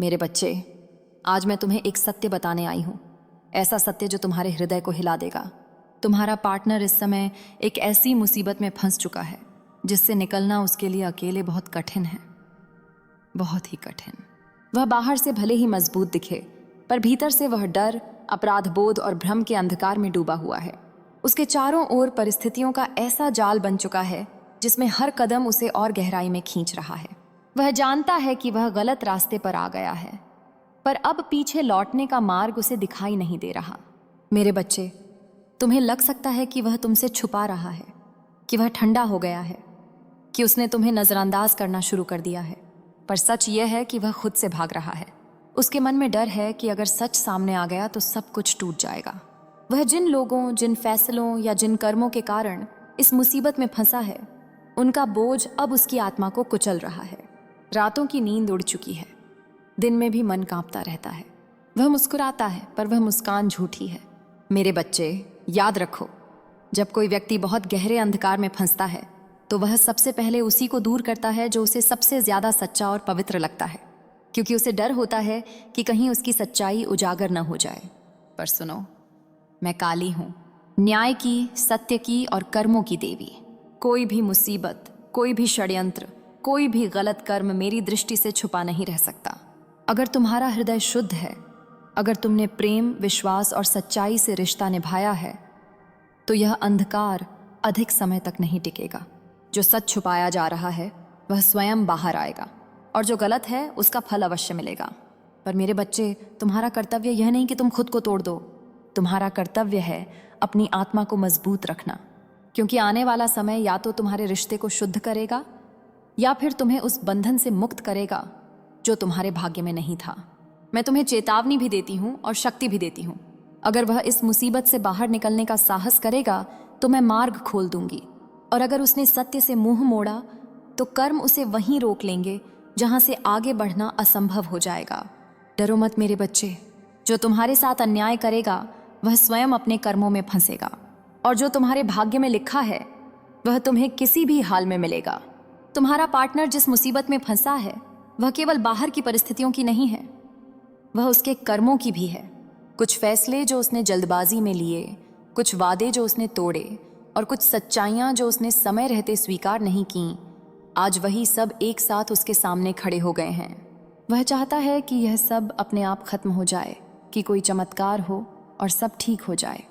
मेरे बच्चे, आज मैं तुम्हें एक सत्य बताने आई हूँ। ऐसा सत्य जो तुम्हारे हृदय को हिला देगा। तुम्हारा पार्टनर इस समय एक ऐसी मुसीबत में फंस चुका है जिससे निकलना उसके लिए अकेले बहुत कठिन है, बहुत ही कठिन। वह बाहर से भले ही मजबूत दिखे, पर भीतर से वह डर, अपराध बोध और भ्रम के अंधकार में डूबा हुआ है। उसके चारों ओर परिस्थितियों का ऐसा जाल बन चुका है जिसमें हर कदम उसे और गहराई में खींच रहा है। वह जानता है कि वह गलत रास्ते पर आ गया है, पर अब पीछे लौटने का मार्ग उसे दिखाई नहीं दे रहा। मेरे बच्चे, तुम्हें लग सकता है कि वह तुमसे छुपा रहा है, कि वह ठंडा हो गया है, कि उसने तुम्हें नजरअंदाज करना शुरू कर दिया है, पर सच यह है कि वह खुद से भाग रहा है। उसके मन में डर है कि अगर सच सामने आ गया तो सब कुछ टूट जाएगा। वह जिन लोगों, जिन फैसलों या जिन कर्मों के कारण इस मुसीबत में फंसा है, उनका बोझ अब उसकी आत्मा को कुचल रहा है। रातों की नींद उड़ चुकी है, दिन में भी मन कांपता रहता है। वह मुस्कुराता है, पर वह मुस्कान झूठी है। मेरे बच्चे, याद रखो, जब कोई व्यक्ति बहुत गहरे अंधकार में फंसता है तो वह सबसे पहले उसी को दूर करता है जो उसे सबसे ज्यादा सच्चा और पवित्र लगता है, क्योंकि उसे डर होता है कि कहीं उसकी सच्चाई उजागर न हो जाए। पर सुनो, मैं काली हूं, न्याय की, सत्य की और कर्मों की देवी। कोई भी मुसीबत, कोई भी षड्यंत्र, कोई भी गलत कर्म मेरी दृष्टि से छुपा नहीं रह सकता। अगर तुम्हारा हृदय शुद्ध है, अगर तुमने प्रेम, विश्वास और सच्चाई से रिश्ता निभाया है, तो यह अंधकार अधिक समय तक नहीं टिकेगा। जो सच छुपाया जा रहा है वह स्वयं बाहर आएगा, और जो गलत है उसका फल अवश्य मिलेगा। पर मेरे बच्चे, तुम्हारा कर्तव्य यह नहीं कि तुम खुद को तोड़ दो। तुम्हारा कर्तव्य है अपनी आत्मा को मजबूत रखना, क्योंकि आने वाला समय या तो तुम्हारे रिश्ते को शुद्ध करेगा या फिर तुम्हें उस बंधन से मुक्त करेगा जो तुम्हारे भाग्य में नहीं था। मैं तुम्हें चेतावनी भी देती हूँ और शक्ति भी देती हूँ। अगर वह इस मुसीबत से बाहर निकलने का साहस करेगा तो मैं मार्ग खोल दूंगी, और अगर उसने सत्य से मुंह मोड़ा तो कर्म उसे वहीं रोक लेंगे जहां से आगे बढ़ना असंभव हो जाएगा। डरो मत मेरे बच्चे, जो तुम्हारे साथ अन्याय करेगा वह स्वयं अपने कर्मों में फंसेगा, और जो तुम्हारे भाग्य में लिखा है वह तुम्हें किसी भी हाल में मिलेगा। तुम्हारा पार्टनर जिस मुसीबत में फंसा है वह केवल बाहर की परिस्थितियों की नहीं है, वह उसके कर्मों की भी है। कुछ फैसले जो उसने जल्दबाजी में लिए, कुछ वादे जो उसने तोड़े, और कुछ सच्चाइयां जो उसने समय रहते स्वीकार नहीं की, आज वही सब एक साथ उसके सामने खड़े हो गए हैं। वह चाहता है कि यह सब अपने आप खत्म हो जाए, कि कोई चमत्कार हो और सब ठीक हो जाए।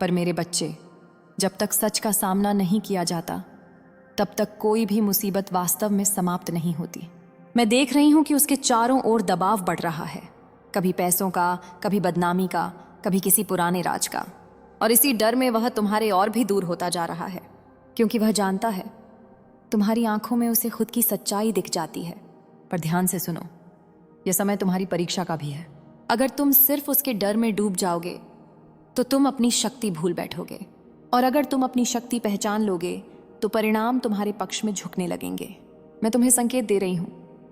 पर मेरे बच्चे, जब तक सच का सामना नहीं किया जाता तब तक कोई भी मुसीबत वास्तव में समाप्त नहीं होती। मैं देख रही हूं कि उसके चारों ओर दबाव बढ़ रहा है, कभी पैसों का, कभी बदनामी का, कभी किसी पुराने राज का, और इसी डर में वह तुम्हारे और भी दूर होता जा रहा है, क्योंकि वह जानता है तुम्हारी आंखों में उसे खुद की सच्चाई दिख जाती है। पर ध्यान से सुनो, यह समय तुम्हारी परीक्षा का भी है। अगर तुम सिर्फ उसके डर में डूब जाओगे तो तुम अपनी शक्ति भूल बैठोगे, और अगर तुम अपनी शक्ति पहचान लोगे तो परिणाम तुम्हारे पक्ष में झुकने लगेंगे। मैं तुम्हें संकेत दे रही हूं,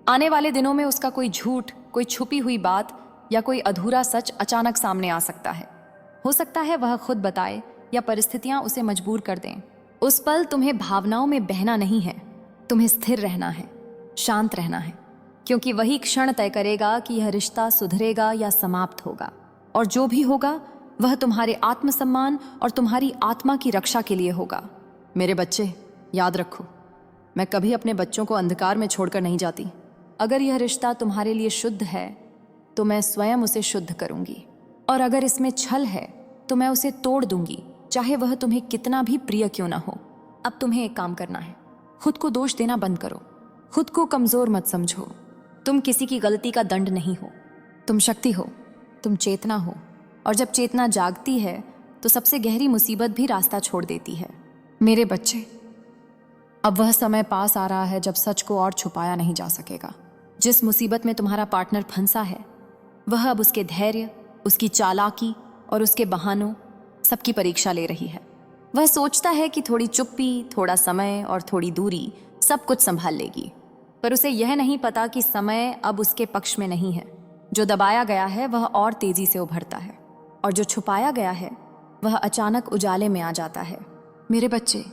आने वाले दिनों में उसका कोई झूठ, कोई छुपी हुई बात या कोई अधूरा सच अचानक सामने आ सकता है। हो सकता है वह खुद बताए या परिस्थितियां उसे मजबूर कर दें। उस पल तुम्हें भावनाओं में बहना नहीं है, तुम्हें स्थिर रहना है, शांत रहना है, क्योंकि वही क्षण तय करेगा कि यह रिश्ता सुधरेगा या समाप्त होगा। और जो भी होगा वह तुम्हारे आत्मसम्मान और तुम्हारी आत्मा की रक्षा के लिए होगा। मेरे बच्चे, याद रखो, मैं कभी अपने बच्चों को अंधकार में छोड़कर नहीं जाती। अगर यह रिश्ता तुम्हारे लिए शुद्ध है तो मैं स्वयं उसे शुद्ध करूंगी, और अगर इसमें छल है तो मैं उसे तोड़ दूंगी, चाहे वह तुम्हें कितना भी प्रिय क्यों ना हो। अब तुम्हें एक काम करना है, खुद को दोष देना बंद करो, खुद को कमजोर मत समझो। तुम किसी की गलती का दंड नहीं हो, तुम शक्ति हो, तुम चेतना हो, और जब चेतना जागती है तो सबसे गहरी मुसीबत भी रास्ता छोड़ देती है। मेरे बच्चे, अब वह समय पास आ रहा है जब सच को और छुपाया नहीं जा सकेगा। जिस मुसीबत में तुम्हारा पार्टनर फंसा है वह अब उसके धैर्य, उसकी चालाकी और उसके बहानों सबकी परीक्षा ले रही है। वह सोचता है कि थोड़ी चुप्पी, थोड़ा समय और थोड़ी दूरी सब कुछ संभाल लेगी, पर उसे यह नहीं पता कि समय अब उसके पक्ष में नहीं है। जो दबाया गया है वह और तेजी से उभरता है, और जो छुपाया गया है वह अचानक उजाले में आ जाता है। मेरे बच्चे,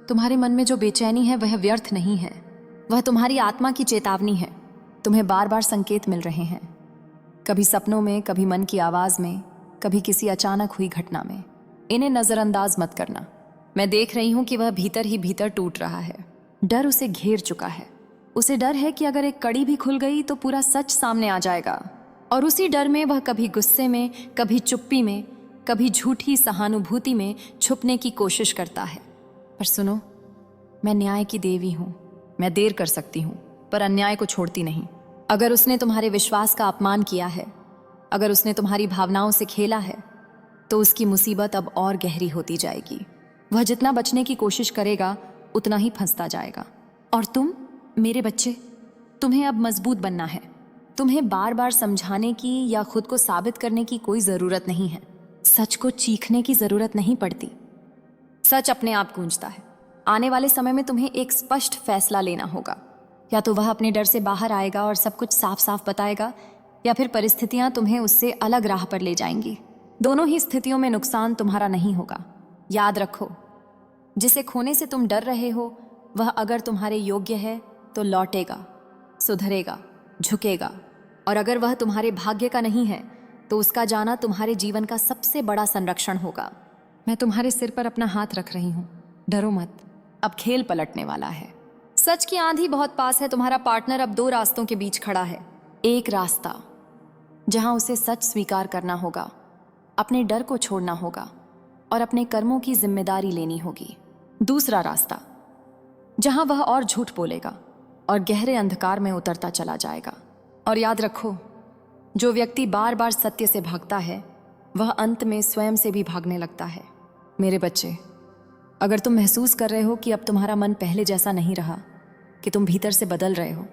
तुम्हारे मन में जो बेचैनी है वह व्यर्थ नहीं है, वह तुम्हारी आत्मा की चेतावनी है। तुम्हें बार बार संकेत मिल रहे हैं, कभी सपनों में, कभी मन की आवाज में, कभी किसी अचानक हुई घटना में। इन्हें नजरअंदाज मत करना। मैं देख रही हूं कि वह भीतर ही भीतर टूट रहा है। डर उसे घेर चुका है। उसे डर है कि अगर एक कड़ी भी खुल गई तो पूरा सच सामने आ जाएगा। और उसी डर में वह कभी गुस्से में, कभी चुप्पी में, कभी झूठी सहानुभूति में छुपने की कोशिश करता है। पर सुनो, मैं न्याय की देवी हूं। मैं देर कर सकती हूं, पर अन्याय को छोड़ती नहीं। अगर उसने तुम्हारे विश्वास का अपमान किया है, अगर उसने तुम्हारी भावनाओं से खेला है, तो उसकी मुसीबत अब और गहरी होती जाएगी। वह जितना बचने की कोशिश करेगा उतना ही फंसता जाएगा। और तुम, मेरे बच्चे, तुम्हें अब मजबूत बनना है। तुम्हें बार बार समझाने की या खुद को साबित करने की कोई जरूरत नहीं है। सच को चीखने की जरूरत नहीं पड़ती। सच अपने आप गूंजता है। आने वाले समय में तुम्हें एक स्पष्ट फैसला लेना होगा। या तो वह अपने डर से बाहर आएगा और सब कुछ साफ साफ बताएगा, या फिर परिस्थितियां तुम्हें उससे अलग राह पर ले जाएंगी। दोनों ही स्थितियों में नुकसान तुम्हारा नहीं होगा। याद रखो, जिसे खोने से तुम डर रहे हो वह अगर तुम्हारे योग्य है तो लौटेगा, सुधरेगा, झुकेगा। और अगर वह तुम्हारे भाग्य का नहीं है तो उसका जाना तुम्हारे जीवन का सबसे बड़ा संरक्षण होगा। मैं तुम्हारे सिर पर अपना हाथ रख रही हूं। डरो मत, अब खेल पलटने वाला है। सच की आंधी बहुत पास है। तुम्हारा पार्टनर अब दो रास्तों के बीच खड़ा है। एक रास्ता जहां उसे सच स्वीकार करना होगा, अपने डर को छोड़ना होगा और अपने कर्मों की जिम्मेदारी लेनी होगी। दूसरा रास्ता जहां वह और झूठ बोलेगा और गहरे अंधकार में उतरता चला जाएगा। और याद रखो, जो व्यक्ति बार बार सत्य से भागता है वह अंत में स्वयं से भी भागने लगता है। मेरे बच्चे, अगर तुम महसूस कर रहे हो कि अब तुम्हारा मन पहले जैसा नहीं रहा, कि तुम भीतर से बदल रहे हो,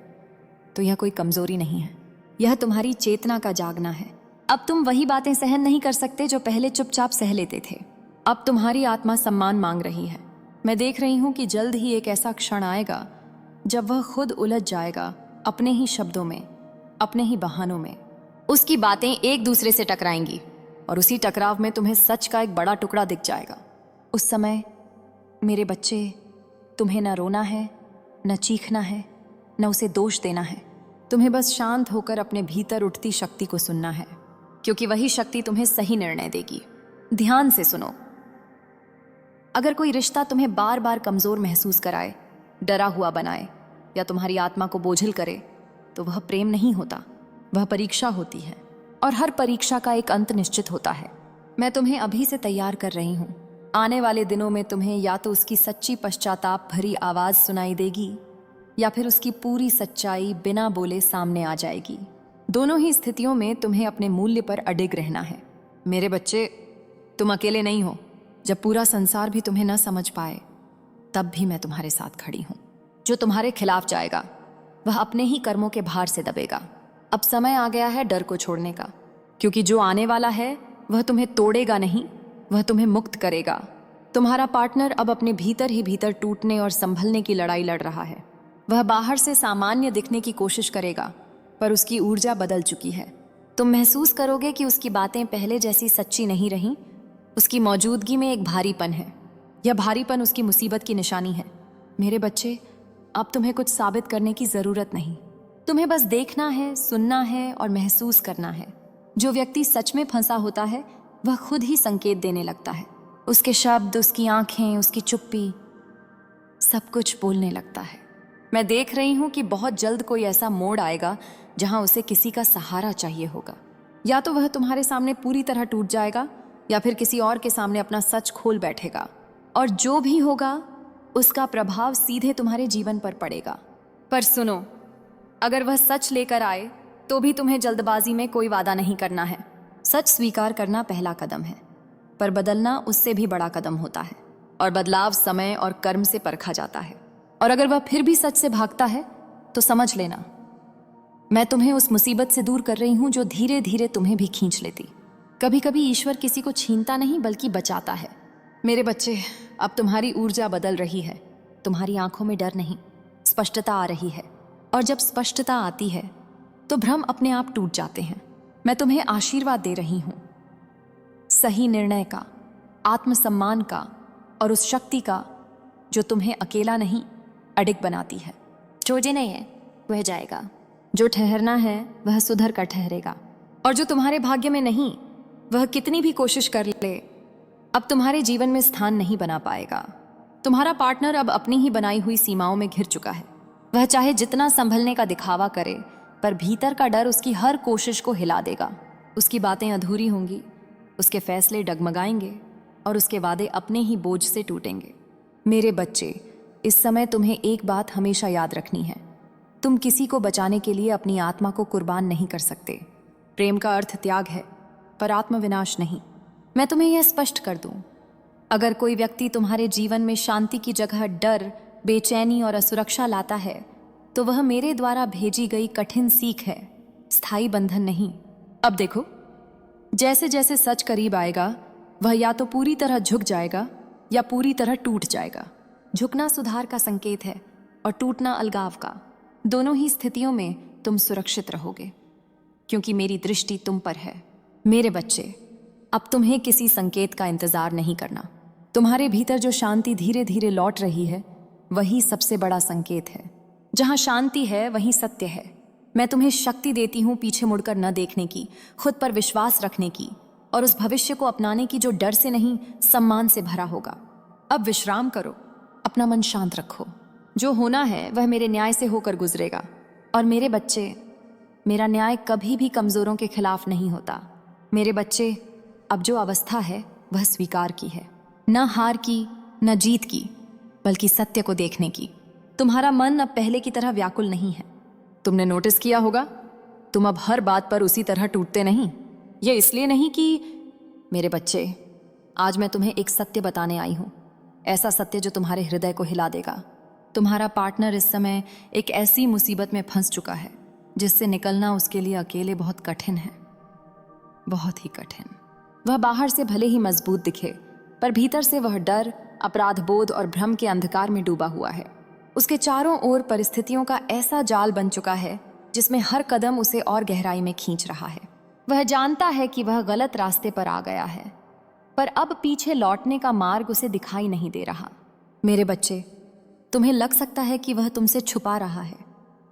तो यह कोई कमजोरी नहीं है। यह तुम्हारी चेतना का जागना है। अब तुम वही बातें सहन नहीं कर सकते जो पहले चुपचाप सह लेते थे। अब तुम्हारी आत्मा सम्मान मांग रही है। मैं देख रही हूं कि जल्द ही एक ऐसा क्षण आएगा जब वह खुद उलझ जाएगा, अपने ही शब्दों में, अपने ही बहानों में। उसकी बातें एक दूसरे से टकराएंगी और उसी टकराव में तुम्हें सच का एक बड़ा टुकड़ा दिख जाएगा। उस समय मेरे बच्चे, तुम्हें न रोना है, न चीखना है, न उसे दोष देना है। तुम्हें बस शांत होकर अपने भीतर उठती शक्ति को सुनना है, क्योंकि वही शक्ति तुम्हें सही निर्णय देगी। ध्यान से सुनो। अगर कोई रिश्ता तुम्हें बार बार कमजोर महसूस कराए, डरा हुआ बनाए या तुम्हारी आत्मा को बोझिल करे, तो वह प्रेम नहीं होता, वह परीक्षा होती है। और हर परीक्षा का एक अंत निश्चित होता है। मैं तुम्हें अभी से तैयार कर रही हूं। आने वाले दिनों में तुम्हें या तो उसकी सच्ची पश्चाताप भरी आवाज सुनाई देगी या फिर उसकी पूरी सच्चाई बिना बोले सामने आ जाएगी। दोनों ही स्थितियों में तुम्हें अपने मूल्य पर अडिग रहना है। मेरे बच्चे, तुम अकेले नहीं हो। जब पूरा संसार भी तुम्हें न समझ पाए, तब भी मैं तुम्हारे साथ खड़ी हूं। जो तुम्हारे खिलाफ जाएगा वह अपने ही कर्मों के भार से दबेगा। अब समय आ गया है डर को छोड़ने का, क्योंकि जो आने वाला है वह तुम्हें तोड़ेगा नहीं, वह तुम्हें मुक्त करेगा। तुम्हारा पार्टनर अब अपने भीतर ही भीतर टूटने और संभलने की लड़ाई लड़ रहा है। वह बाहर से सामान्य दिखने की कोशिश करेगा, पर उसकी ऊर्जा बदल चुकी है। तुम महसूस करोगे कि उसकी बातें पहले जैसी सच्ची नहीं रहीं। उसकी मौजूदगी में एक भारीपन है। यह भारीपन उसकी मुसीबत की निशानी है। मेरे बच्चे, अब तुम्हें कुछ साबित करने की जरूरत नहीं। तुम्हें बस देखना है, सुनना है और महसूस करना है। जो व्यक्ति सच में फंसा होता है वह खुद ही संकेत देने लगता है। उसके शब्द, उसकी आंखें, उसकी चुप्पी, सब कुछ बोलने लगता है। मैं देख रही हूं कि बहुत जल्द कोई ऐसा मोड़ आएगा जहां उसे किसी का सहारा चाहिए होगा। या तो वह तुम्हारे सामने पूरी तरह टूट जाएगा या फिर किसी और के सामने अपना सच खोल बैठेगा। और जो भी होगा उसका प्रभाव सीधे तुम्हारे जीवन पर पड़ेगा। पर सुनो, अगर वह सच लेकर आए तो भी तुम्हें जल्दबाजी में कोई वादा नहीं करना है। सच स्वीकार करना पहला कदम है, पर बदलना उससे भी बड़ा कदम होता है। और बदलाव समय और कर्म से परखा जाता है। और अगर वह फिर भी सच से भागता है तो समझ लेना, मैं तुम्हें उस मुसीबत से दूर कर रही हूं जो धीरे धीरे तुम्हें भी खींच लेती। कभी कभी ईश्वर किसी को छीनता नहीं बल्कि बचाता है। मेरे बच्चे, अब तुम्हारी ऊर्जा बदल रही है। तुम्हारी आंखों में डर नहीं, स्पष्टता आ रही है। और जब स्पष्टता आती है तो भ्रम अपने आप टूट जाते हैं। मैं तुम्हें आशीर्वाद दे रही हूं, सही निर्णय का, आत्मसम्मान का और उस शक्ति का जो तुम्हें अकेला नहीं अडिग बनाती है। जो जे नहीं है वह जाएगा, जो ठहरना है वह सुधर कर ठहरेगा। और जो तुम्हारे भाग्य में नहीं, वह कितनी भी कोशिश कर ले, अब तुम्हारे जीवन में स्थान नहीं बना पाएगा। तुम्हारा पार्टनर अब अपनी ही बनाई हुई सीमाओं में घिर चुका है। वह चाहे जितना संभलने का दिखावा करे, पर भीतर का डर उसकी हर कोशिश को हिला देगा। उसकी बातें अधूरी होंगी, उसके फैसले डगमगाएंगे और उसके वादे अपने ही बोझ से टूटेंगे। मेरे बच्चे, इस समय तुम्हें एक बात हमेशा याद रखनी है। तुम किसी को बचाने के लिए अपनी आत्मा को कुर्बान नहीं कर सकते। प्रेम का अर्थ त्याग है, पर आत्मविनाश नहीं। मैं तुम्हें यह स्पष्ट कर दूं, अगर कोई व्यक्ति तुम्हारे जीवन में शांति की जगह डर, बेचैनी और असुरक्षा लाता है, तो वह मेरे द्वारा भेजी गई कठिन सीख है, स्थायी बंधन नहीं। अब देखो, जैसे जैसे सच करीब आएगा, वह या तो पूरी तरह झुक जाएगा या पूरी तरह टूट जाएगा। झुकना सुधार का संकेत है और टूटना अलगाव का। दोनों ही स्थितियों में तुम सुरक्षित रहोगे, क्योंकि मेरी दृष्टि तुम पर है। मेरे बच्चे, अब तुम्हें किसी संकेत का इंतजार नहीं करना। तुम्हारे भीतर जो शांति धीरे धीरे लौट रही है, वही सबसे बड़ा संकेत है। जहां शांति है वहीं सत्य है। मैं तुम्हें शक्ति देती हूं पीछे मुड़कर न देखने की, खुद पर विश्वास रखने की और उस भविष्य को अपनाने की जो डर से नहीं, सम्मान से भरा होगा। अब विश्राम करो, अपना मन शांत रखो। जो होना है वह मेरे न्याय से होकर गुजरेगा। और मेरे बच्चे, मेरा न्याय कभी भी कमजोरों के खिलाफ नहीं होता। मेरे बच्चे, अब जो अवस्था है वह स्वीकार की है, न हार की न जीत की, बल्कि सत्य को देखने की। तुम्हारा मन अब पहले की तरह व्याकुल नहीं है। तुमने नोटिस किया होगा, तुम अब हर बात पर उसी तरह टूटते नहीं। यह इसलिए नहीं कि मेरे बच्चे, आज मैं तुम्हें एक सत्य बताने आई हूं, ऐसा सत्य जो तुम्हारे हृदय को हिला देगा। तुम्हारा पार्टनर इस समय एक ऐसी मुसीबत में फंस चुका है जिससे निकलना उसके लिए अकेले बहुत कठिन है, बहुत ही कठिन। वह बाहर से भले ही मजबूत दिखे, पर भीतर से वह डर, अपराध बोध और भ्रम के अंधकार में डूबा हुआ है। उसके चारों ओर परिस्थितियों का ऐसा जाल बन चुका है जिसमें हर कदम उसे और गहराई में खींच रहा है। वह जानता है कि वह गलत रास्ते पर आ गया है, पर अब पीछे लौटने का मार्ग उसे दिखाई नहीं दे रहा। मेरे बच्चे, तुम्हें लग सकता है कि वह तुमसे छुपा रहा है,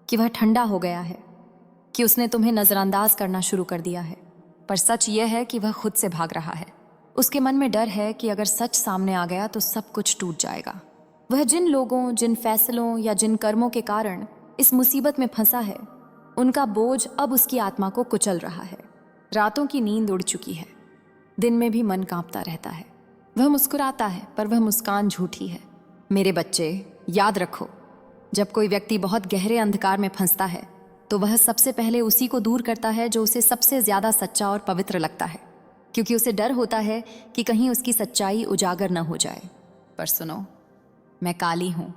कि वह ठंडा हो गया है, कि उसने तुम्हें नजरअंदाज करना शुरू कर दिया है, पर सच यह है कि वह खुद से भाग रहा है। उसके मन में डर है कि अगर सच सामने आ गया तो सब कुछ टूट जाएगा। वह जिन लोगों, जिन फैसलों या जिन कर्मों के कारण इस मुसीबत में फंसा है, उनका बोझ अब उसकी आत्मा को कुचल रहा है। रातों की नींद उड़ चुकी है, दिन में भी मन कांपता रहता है। वह मुस्कुराता है, पर वह मुस्कान झूठी है। मेरे बच्चे, याद रखो, जब कोई व्यक्ति बहुत गहरे अंधकार में फंसता है तो वह सबसे पहले उसी को दूर करता है जो उसे सबसे ज्यादा सच्चा और पवित्र लगता है, क्योंकि उसे डर होता है कि कहीं उसकी सच्चाई उजागर न हो जाए। पर सुनो, मैं काली हूं,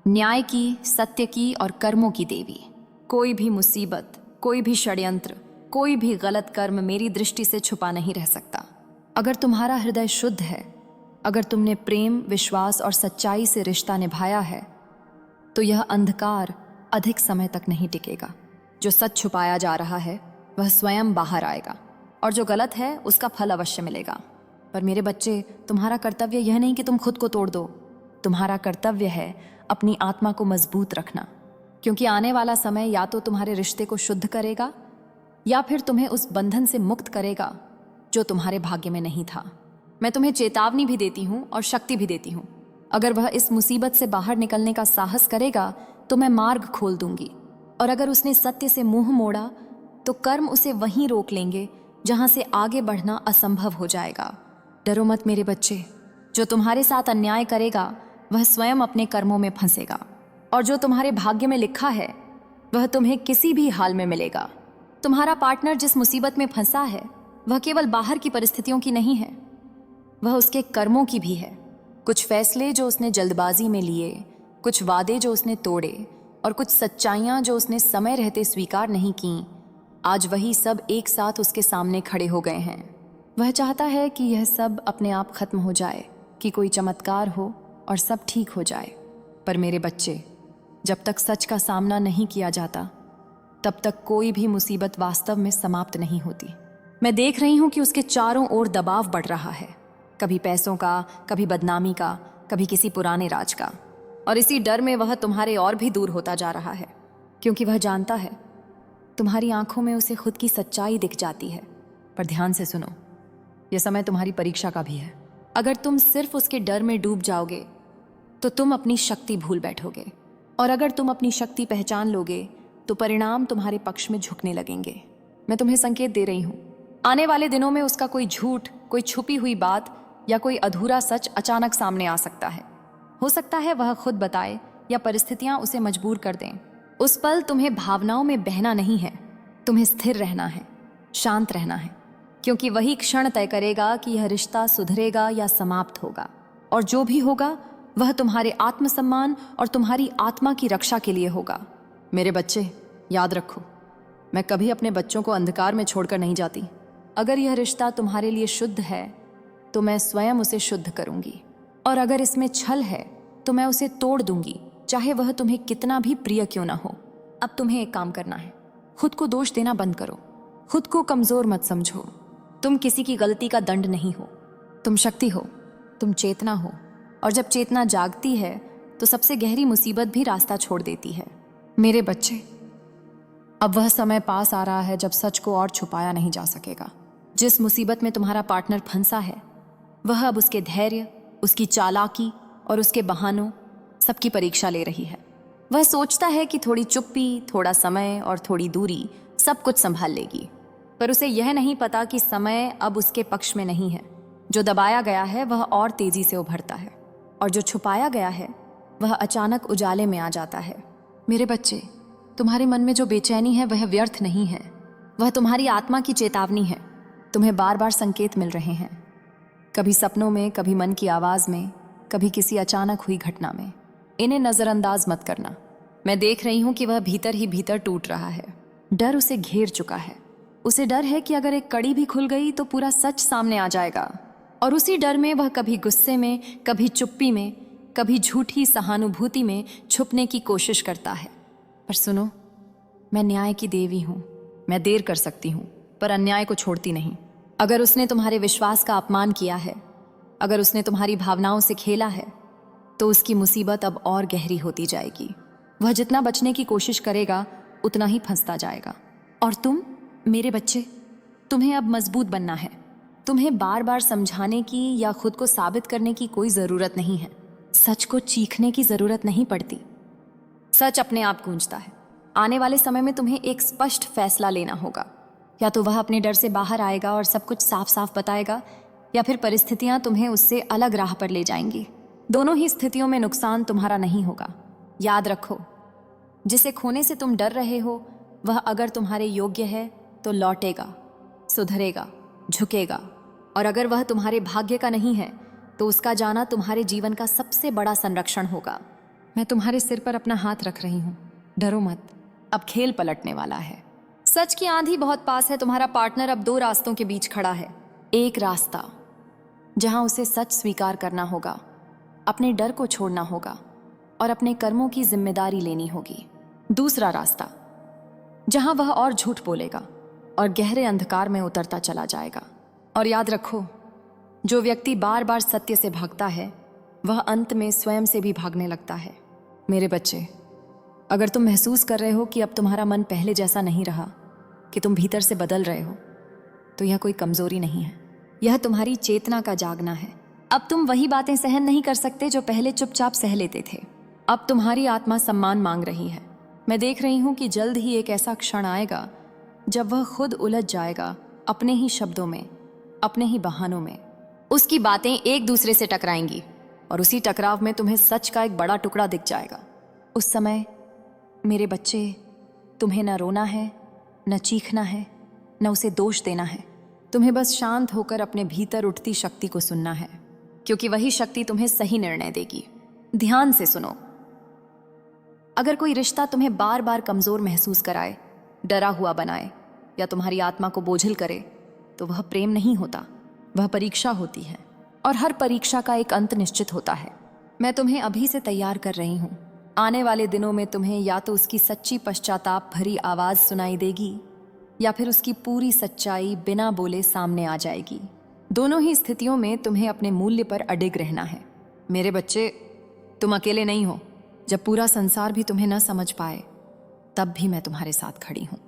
न्याय की, सत्य की और कर्मों की देवी। कोई भी मुसीबत, कोई भी षड्यंत्र, कोई भी गलत कर्म मेरी दृष्टि से छुपा नहीं रह सकता। अगर तुम्हारा हृदय शुद्ध है, अगर तुमने प्रेम, विश्वास और सच्चाई से रिश्ता निभाया है, तो यह अंधकार अधिक समय तक नहीं टिकेगा। जो सच छुपाया जा रहा है वह स्वयं बाहर आएगा, और जो गलत है उसका फल अवश्य मिलेगा। पर मेरे बच्चे, तुम्हारा कर्तव्य यह नहीं कि तुम खुद को तोड़ दो। तुम्हारा कर्तव्य है अपनी आत्मा को मजबूत रखना, क्योंकि आने वाला समय या तो तुम्हारे रिश्ते को शुद्ध करेगा या फिर तुम्हें उस बंधन से मुक्त करेगा जो तुम्हारे भाग्य में नहीं था। मैं तुम्हें चेतावनी भी देती हूँ और शक्ति भी देती हूँ। अगर वह इस मुसीबत से बाहर निकलने का साहस करेगा तो मैं मार्ग खोल दूंगी, और अगर उसने सत्य से मुंह मोड़ा तो कर्म उसे वहीं रोक लेंगे जहां से आगे बढ़ना असंभव हो जाएगा। डरो मत मेरे बच्चे, जो तुम्हारे साथ अन्याय करेगा वह स्वयं अपने कर्मों में फंसेगा, और जो तुम्हारे भाग्य में लिखा है वह तुम्हें किसी भी हाल में मिलेगा। तुम्हारा पार्टनर जिस मुसीबत में फंसा है वह केवल बाहर की परिस्थितियों की नहीं है, वह उसके कर्मों की भी है। कुछ फैसले जो उसने जल्दबाजी में लिए, कुछ वादे जो उसने तोड़े और कुछ सच्चाइयां जो उसने समय रहते स्वीकार नहीं की, आज वही सब एक साथ उसके सामने खड़े हो गए हैं। वह चाहता है कि यह सब अपने आप खत्म हो जाए, कि कोई चमत्कार हो और सब ठीक हो जाए। पर मेरे बच्चे, जब तक सच का सामना नहीं किया जाता तब तक कोई भी मुसीबत वास्तव में समाप्त नहीं होती। मैं देख रही हूं कि उसके चारों ओर दबाव बढ़ रहा है, कभी पैसों का, कभी बदनामी का, कभी किसी पुराने राज का, और इसी डर में वह तुम्हारे और भी दूर होता जा रहा है, क्योंकि वह जानता है तुम्हारी आंखों में उसे खुद की सच्चाई दिख जाती है। पर ध्यान से सुनो, यह समय तुम्हारी परीक्षा का भी है। अगर तुम सिर्फ उसके डर में डूब जाओगे तो तुम अपनी शक्ति भूल बैठोगे, और अगर तुम अपनी शक्ति पहचान लोगे तो परिणाम तुम्हारे पक्ष में झुकने लगेंगे। मैं तुम्हें संकेत दे रही हूं, आने वाले दिनों में उसका कोई झूठ, कोई छुपी हुई बात या कोई अधूरा सच अचानक सामने आ सकता है। हो सकता है वह खुद बताए या परिस्थितियां उसे मजबूर कर दें। उस पल तुम्हें भावनाओं में बहना नहीं है, तुम्हें स्थिर रहना है, शांत रहना है, क्योंकि वही क्षण तय करेगा कि यह रिश्ता सुधरेगा या समाप्त होगा। और जो भी होगा वह तुम्हारे आत्मसम्मान और तुम्हारी आत्मा की रक्षा के लिए होगा। मेरे बच्चे, याद रखो, मैं कभी अपने बच्चों को अंधकार में छोड़कर नहीं जाती। अगर यह रिश्ता तुम्हारे लिए शुद्ध है तो मैं स्वयं उसे शुद्ध करूंगी, और अगर इसमें छल है तो मैं उसे तोड़ दूंगी, चाहे वह तुम्हें कितना भी प्रिय क्यों ना हो। अब तुम्हें एक काम करना है, खुद को दोष देना बंद करो, खुद को कमजोर मत समझो। तुम किसी की गलती का दंड नहीं हो, तुम शक्ति हो, तुम चेतना हो, और जब चेतना जागती है तो सबसे गहरी मुसीबत भी रास्ता छोड़ देती है। मेरे बच्चे, अब वह समय पास आ रहा है जब सच को और छुपाया नहीं जा सकेगा। जिस मुसीबत में तुम्हारा पार्टनर फंसा है वह अब उसके धैर्य, उसकी चालाकी और उसके बहानों सबकी परीक्षा ले रही है। वह सोचता है कि थोड़ी चुप्पी, थोड़ा समय और थोड़ी दूरी सब कुछ संभाल लेगी, पर उसे यह नहीं पता कि समय अब उसके पक्ष में नहीं है। जो दबाया गया है वह और तेजी से उभरता है, और जो छुपाया गया है वह अचानक उजाले में आ जाता है। मेरे बच्चे, तुम्हारे मन में जो बेचैनी है वह व्यर्थ नहीं है, वह तुम्हारी आत्मा की चेतावनी है। तुम्हें बार बार संकेत मिल रहे हैं, कभी सपनों में, कभी मन की आवाज में, कभी किसी अचानक हुई घटना में। इन्हें नजरअंदाज मत करना। मैं देख रही हूं कि वह भीतर ही भीतर टूट रहा है। डर उसे घेर चुका है। उसे डर है कि अगर एक कड़ी भी खुल गई तो पूरा सच सामने आ जाएगा, और उसी डर में वह कभी गुस्से में, कभी चुप्पी में, कभी झूठी सहानुभूति में छुपने की कोशिश करता है। पर सुनो, मैं न्याय की देवी हूं। मैं देर कर सकती हूं पर अन्याय को छोड़ती नहीं। अगर उसने तुम्हारे विश्वास का अपमान किया है, अगर उसने तुम्हारी भावनाओं से खेला है, तो उसकी मुसीबत अब और गहरी होती जाएगी। वह जितना बचने की कोशिश करेगा उतना ही फंसता जाएगा। और तुम, मेरे बच्चे, तुम्हें अब मजबूत बनना है। तुम्हें बार बार समझाने की या खुद को साबित करने की कोई जरूरत नहीं है। सच को चीखने की जरूरत नहीं पड़ती। सच अपने आप गूंजता है। आने वाले समय में तुम्हें एक स्पष्ट फैसला लेना होगा। या तो वह अपने डर से बाहर आएगा और सब कुछ साफ साफ बताएगा, या फिर परिस्थितियां तुम्हें उससे अलग राह पर ले जाएंगी। दोनों ही स्थितियों में नुकसान तुम्हारा नहीं होगा। याद रखो, जिसे खोने से तुम डर रहे हो वह अगर तुम्हारे योग्य है तो लौटेगा, सुधरेगा, झुकेगा, और अगर वह तुम्हारे भाग्य का नहीं है तो उसका जाना तुम्हारे जीवन का सबसे बड़ा संरक्षण होगा। मैं तुम्हारे सिर पर अपना हाथ रख रही हूँ, डरो मत। अब खेल पलटने वाला है। सच की आंधी बहुत पास है। तुम्हारा पार्टनर अब दो रास्तों के बीच खड़ा है। एक रास्ता जहां उसे सच स्वीकार करना होगा, अपने डर को छोड़ना होगा और अपने कर्मों की जिम्मेदारी लेनी होगी। दूसरा रास्ता जहां वह और झूठ बोलेगा और गहरे अंधकार में उतरता चला जाएगा। और याद रखो, जो व्यक्ति बार बार सत्य से भागता है वह अंत में स्वयं से भी भागने लगता है। मेरे बच्चे, अगर तुम महसूस कर रहे हो कि अब तुम्हारा मन पहले जैसा नहीं रहा, कि तुम भीतर से बदल रहे हो, तो यह कोई कमजोरी नहीं है, यह तुम्हारी चेतना का जागना है। अब तुम वही बातें सहन नहीं कर सकते जो पहले चुपचाप सह लेते थे। अब तुम्हारी आत्मा सम्मान मांग रही है। मैं देख रही हूं कि जल्द ही एक ऐसा क्षण आएगा जब वह खुद उलझ जाएगा, अपने ही शब्दों में, अपने ही बहानों में। उसकी बातें एक दूसरे से टकराएंगी और उसी टकराव में तुम्हें सच का एक बड़ा टुकड़ा दिख जाएगा। उस समय मेरे बच्चे, तुम्हें न रोना है, न चीखना है, न उसे दोष देना है। तुम्हें बस शांत होकर अपने भीतर उठती शक्ति को सुनना है, क्योंकि वही शक्ति तुम्हें सही निर्णय देगी। ध्यान से सुनो, अगर कोई रिश्ता तुम्हें बार बार कमजोर महसूस कराए, डरा हुआ बनाए या तुम्हारी आत्मा को बोझिल करे, तो वह प्रेम नहीं होता, वह परीक्षा होती है। और हर परीक्षा का एक अंत निश्चित होता है। मैं तुम्हें अभी से तैयार कर रही हूँ। आने वाले दिनों में तुम्हें या तो उसकी सच्ची पश्चाताप भरी आवाज सुनाई देगी, या फिर उसकी पूरी सच्चाई बिना बोले सामने आ जाएगी। दोनों ही स्थितियों में तुम्हें अपने मूल्य पर अडिग रहना है। मेरे बच्चे, तुम अकेले नहीं हो। जब पूरा संसार भी तुम्हें न समझ पाए, तब भी मैं तुम्हारे साथ खड़ी हूँ।